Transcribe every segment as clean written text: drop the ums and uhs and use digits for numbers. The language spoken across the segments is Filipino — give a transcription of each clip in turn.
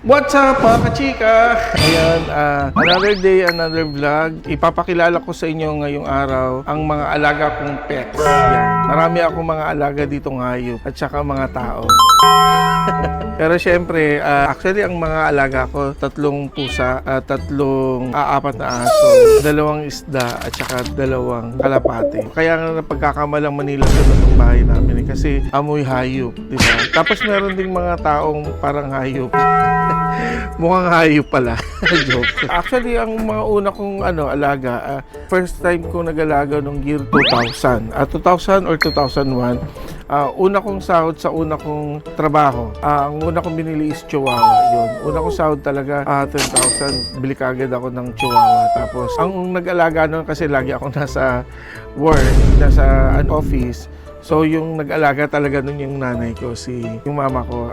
What's up mga kachika? Ayan, another day, another vlog. Ipapakilala ko sa inyo ngayong araw ang mga alaga kong pets. Yan. Marami akong mga alaga dito hayop at saka mga tao. Pero syempre, actually ang mga alaga ko, 3 pusa, 3 apat na aso, 2 isda at saka 2 kalapate. Kaya nga napagkakamalang Manila sa itong bahay namin kasi amoy hayop, di ba? Tapos meron ding mga taong parang hayop. Mukhang hayop pala. Joke. Actually, ang mga una kong alaga, first time ko nag-alaga nung year 2000. 2000 or 2001. Una kong sahod sa una kong trabaho. Ang una kong binili is Chihuahua. Yun. Una kong sahod talaga, 10,000. Bili kagad ako ng Chihuahua. Tapos, ang nag-alaga nun kasi lagi ako nasa work, nasa office. So, yung nag-alaga talaga nun yung nanay ko, yung mama ko,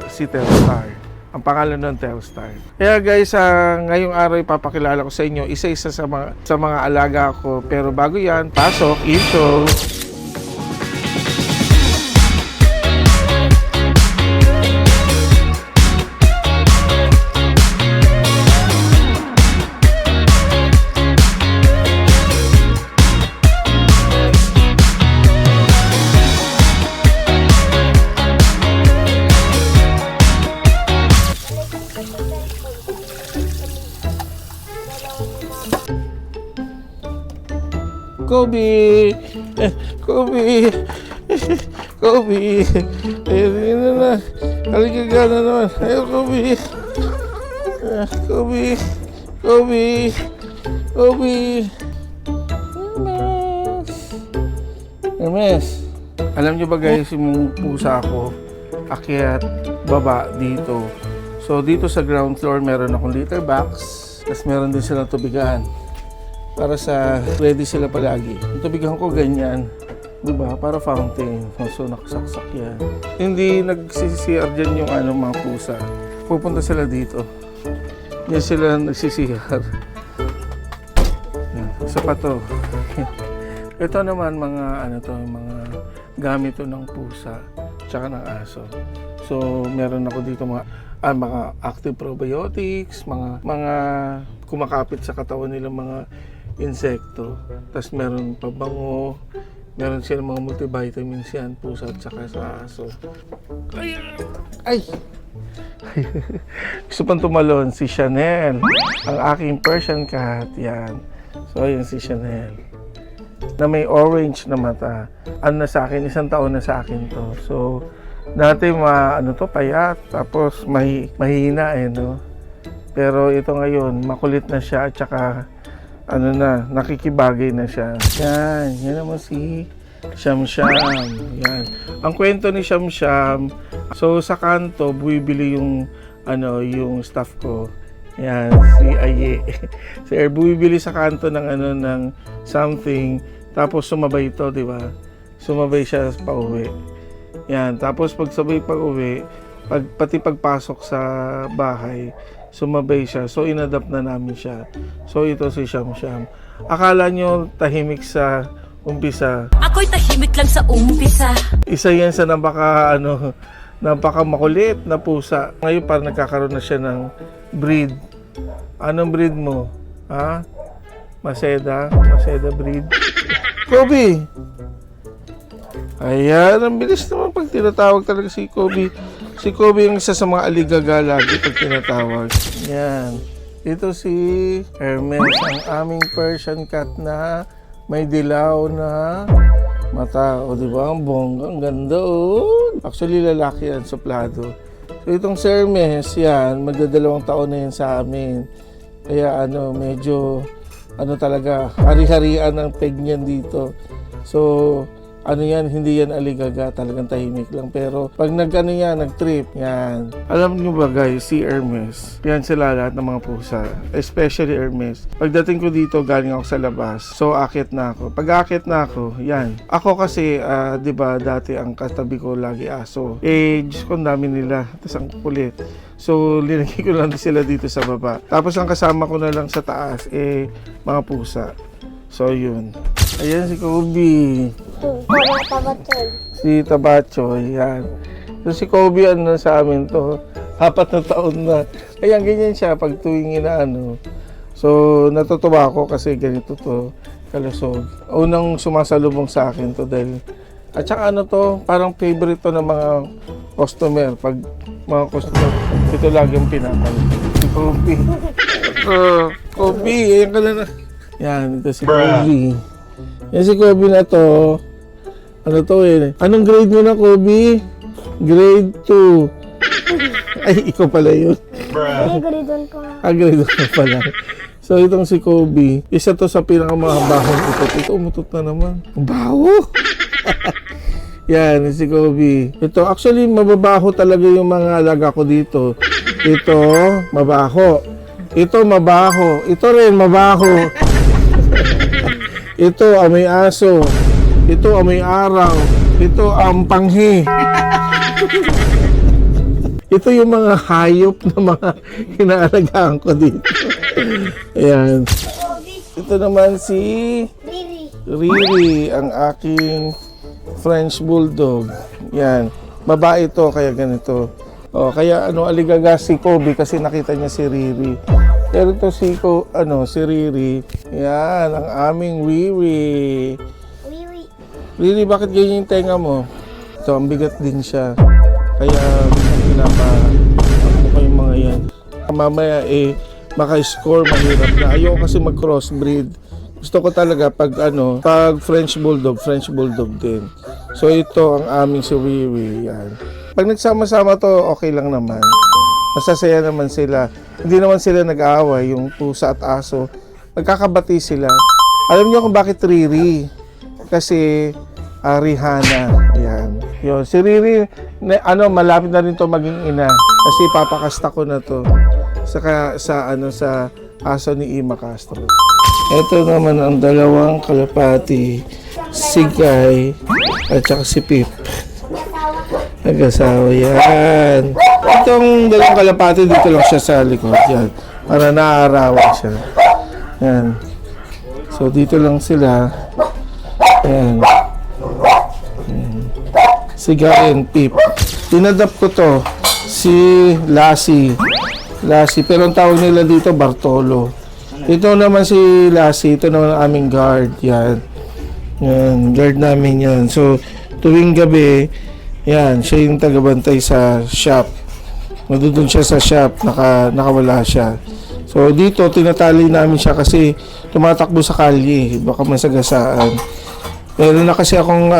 si Telstar. Ang pangalan ng Telstar. Kaya guys, ngayong araw ipapakilala ko sa inyo isa-isa sa mga alaga ko. Pero bago yan, pasok, intro! Kobe! Kobe! Kobe! Ayun na. Halika na naman. Ayun, Kobe! Kobe! Kobe! Kobe! Hermes! Alam nyo ba guys, yung pusa ko, akyat baba dito. So dito sa ground floor, meron akong litter box. Tapos meron din silang tubigan. Para sa ready sila palagi. Yung tubigan ko ganyan, di ba? Para fountain. So nakasaksak yan. Hindi nagsisiyar dyan yung mga pusa. Pupunta sila dito. Yan sila nagsisiyar. Isa pa to. Ito naman mga mga gamit to ng pusa tsaka ng aso. So meron ako dito mga active probiotics, mga kumakapit sa katawan nila mga insekto. Tapos meron pabango, meron silang mga multivitamins yan, pusa at saka sa aso. Ay! Gusto pang tumalon, si Chanel. Ang aking Persian cat, yan. So, yun si Chanel. Na may orange na mata. Ano na sa akin, 1 taon na sa akin to. So, dati payat, tapos mahina no? Pero ito ngayon, makulit na siya at saka nakikibagay na siya. Yan naman si Shamsham. Yan. Ang kwento ni Shamsham, so sa kanto, buibili yung staff ko. Yan, si Aye. Si buibili sa kanto ng something, tapos sumabay ito, di ba? Sumabay siya pauwi. Yan, tapos pag sabay pag-uwi, pati pagpasok sa bahay, sumabay siya. So, inadapt na namin siya. So, ito si Shamsham. Akala nyo tahimik sa umpisa. Ako'y tahimik lang sa umpisa. Isa yan sa napaka makulit na pusa. Ngayon, parang nagkakaroon na siya ng breed. Anong breed mo? Ha? Maseda? Maseda breed? Kobe! Ayan, ang bilis naman pag tinatawag talaga si Kobe. Si Kobe yung isa sa mga aligaga lagi pag tinatawag. Yan. Ito si Hermes, ang aming Persian cat na may dilaw na mata. O diba, ang bongga, ang ganda Actually, lalaki yan, suplado. So itong si Hermes, yan, magdadalawang taon na yan sa amin. Kaya medyo, talaga, hari-harian ang peg niyan dito. So, hindi yan aligaga, talagang tahimik lang. Pero pag nag-trip, yan. Alam niyo ba guys, si Hermes, yan sila lahat ng mga pusa. Especially Hermes. Pagdating ko dito, galing ako sa labas. So, akit na ako. Pag akit na ako, yan. Ako kasi, di ba, dati ang katabi ko lagi aso. Diyos ko, ang dami nila. Tapos ang kulit. So, linagay ko lang sila dito sa baba. Tapos ang kasama ko na lang sa taas, mga pusa. So, yun. Ayan si Kobe. Si Tabacho, yan. So si Kobe, sa amin to. 4 na taon na. Kaya ganyan siya pag tuwing inaano. So, natutuwa ako kasi ganito to, kalusog. Unang sumasalubong sa akin to dahil, at saka ano to, parang favorite to ng mga customer. Pag mga customer, ito lagi yung pinapalit. Si Kobe. Kobe, ayan ka na. Yan, ito si Kobe. Yan si Kobe na to. Ano to eh? Anong grade mo na, Kobe? Grade 2. Ay, ikaw pala yun. Ay, grade 1 ko nga. Grade 1 pala. So, itong si Kobe, isa to sa pinakamabahong utot. Ito, umutot na naman. Ang baho! Yan, si Kobe. Ito, actually, mababaho talaga yung mga alaga ko dito. Ito, mabaho. Ito, mabaho. Ito rin, mabaho. Ito, amoy aso. Ito, amoy araw. Ito, ang panghi. Ito yung mga hayop na mga inaalagaan ko dito. Ayan. Ito naman si Riri, ang aking French Bulldog. Yan. Babae ito, kaya ganito. O, kaya aligaga si Kobe kasi nakita niya si Riri. Pero ito si Riri. Yan, ang aming Riri. Riri, bakit ganyan yung tenga mo? Ito, ang bigat din siya. Kaya ako yung mga yan. Mamaya maka-score mahirap na. Ayoko kasi mag-crossbreed. Gusto ko talaga pag French Bulldog din. So ito ang aming si Wiwi. Yan. Pag nagsama-sama to, okay lang naman. Masasaya naman sila. Hindi naman sila nag-aaway, yung pusa at aso. Nagkakabati sila. Alam niyo kung bakit Riri? Kasi Rihanna. Yan. Yun. Si Riri, malapit na rin to maging ina. Kasi papakasta ko na to sa aso ni Ima Castro. Ito naman ang dalawang kalapati, si Guy at saka si Pip. Nag-asawa yan. Itong dalawang kalapati, dito lang siya sa likod. Yan. Para naaarawan siya. Yan. So, dito lang sila. Yan. Si Guy and Pip. Tinadap ko to, si Lassie. Pero ang tawag nila dito, Bartolo. Ito naman si Lassie, ito naman ang aming guard. Yan. Yan, guard namin yan. So, tuwing gabi, yan, siya yung tagabantay sa shop. Nandun siya sa shop, nakawala siya. So, dito, tinatali namin siya kasi tumatakbo sa kalye. Baka masagasaan. Meron na kasi akong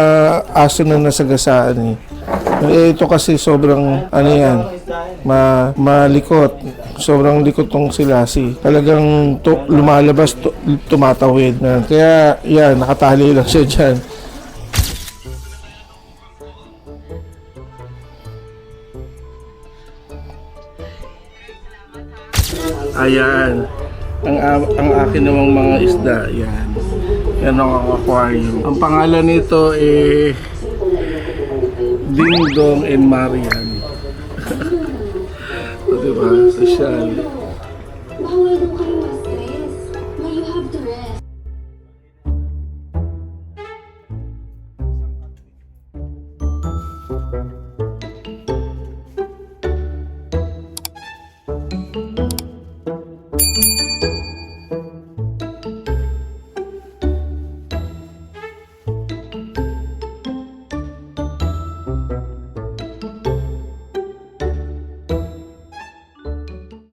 aso na nasagasaan eh. Ito kasi sobrang malikot. Sobrang likot tong si Lassie. Talagang lumalabas, tumatawid. Kaya yan, nakatali lang siya dyan. Ayan. Ang akin namang mga isda, yan. Yan ang aquarium. Ang pangalan nito Ding Dong and Marian. Diba? Social. Bawal daw kayo ma-stress. Now you have to rest.